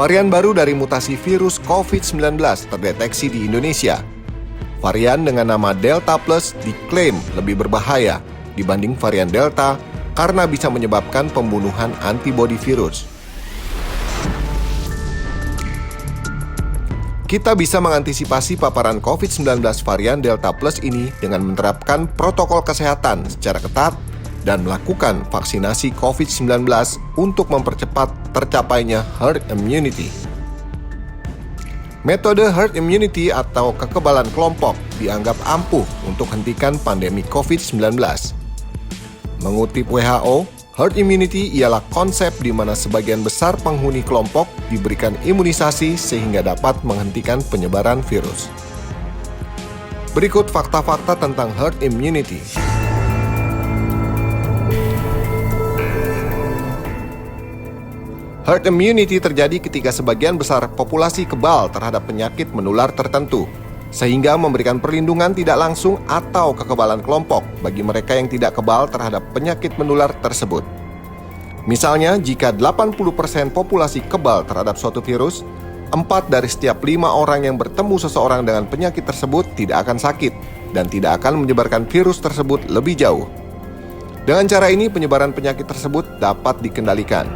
Varian baru dari mutasi virus COVID-19 terdeteksi di Indonesia. Varian dengan nama Delta Plus diklaim lebih berbahaya dibanding varian Delta karena bisa menyebabkan pembunuhan antibodi virus. Kita bisa mengantisipasi paparan COVID-19 varian Delta Plus ini dengan menerapkan protokol kesehatan secara ketat dan melakukan vaksinasi COVID-19 untuk mempercepat tercapainya herd immunity. Metode herd immunity atau kekebalan kelompok dianggap ampuh untuk hentikan pandemi COVID-19. Mengutip WHO, herd immunity ialah konsep di mana sebagian besar penghuni kelompok diberikan imunisasi sehingga dapat menghentikan penyebaran virus. Berikut fakta-fakta tentang herd immunity. Herd immunity terjadi ketika sebagian besar populasi kebal terhadap penyakit menular tertentu, sehingga memberikan perlindungan tidak langsung atau kekebalan kelompok bagi mereka yang tidak kebal terhadap penyakit menular tersebut. Misalnya, jika 80% populasi kebal terhadap suatu virus, 4 dari setiap 5 orang yang bertemu seseorang dengan penyakit tersebut tidak akan sakit dan tidak akan menyebarkan virus tersebut lebih jauh. Dengan cara ini, penyebaran penyakit tersebut dapat dikendalikan.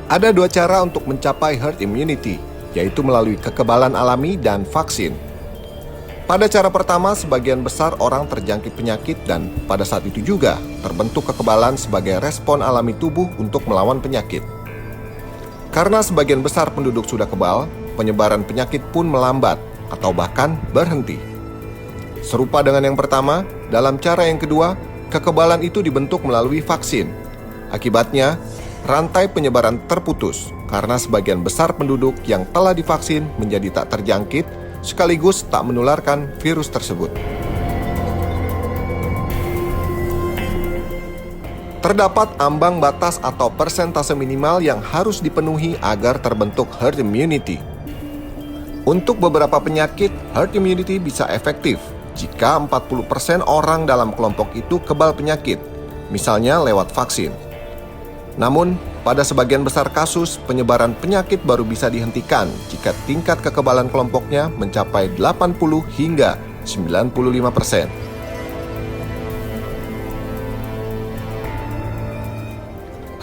Ada 2 cara untuk mencapai herd immunity, yaitu melalui kekebalan alami dan vaksin. Pada cara pertama, sebagian besar orang terjangkit penyakit dan pada saat itu juga terbentuk kekebalan sebagai respon alami tubuh untuk melawan penyakit. Karena sebagian besar penduduk sudah kebal, penyebaran penyakit pun melambat atau bahkan berhenti. Serupa dengan yang pertama, dalam cara yang kedua, kekebalan itu dibentuk melalui vaksin. Akibatnya, rantai penyebaran terputus karena sebagian besar penduduk yang telah divaksin menjadi tak terjangkit sekaligus tak menularkan virus tersebut. Terdapat ambang batas atau persentase minimal yang harus dipenuhi agar terbentuk herd immunity. Untuk beberapa penyakit, herd immunity bisa efektif jika 40% orang dalam kelompok itu kebal penyakit, misalnya lewat vaksin. Namun, pada sebagian besar kasus, penyebaran penyakit baru bisa dihentikan jika tingkat kekebalan kelompoknya mencapai 80 hingga 95%.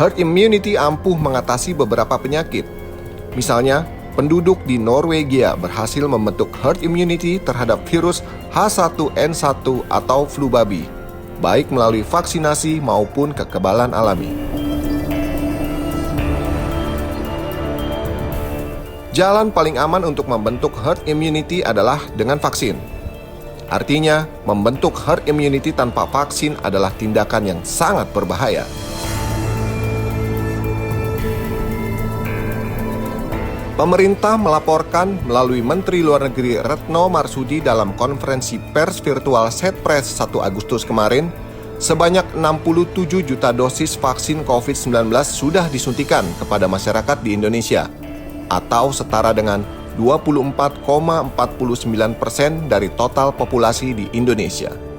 Herd immunity ampuh mengatasi beberapa penyakit. Misalnya, penduduk di Norwegia berhasil membentuk herd immunity terhadap virus H1N1 atau flu babi, baik melalui vaksinasi maupun kekebalan alami. Jalan paling aman untuk membentuk herd immunity adalah dengan vaksin. Artinya, membentuk herd immunity tanpa vaksin adalah tindakan yang sangat berbahaya. Pemerintah melaporkan melalui Menteri Luar Negeri Retno Marsudi dalam konferensi pers virtual Setpres 1 Agustus kemarin, sebanyak 67 juta dosis vaksin COVID-19 sudah disuntikan kepada masyarakat di Indonesia, atau setara dengan 24,49% dari total populasi di Indonesia.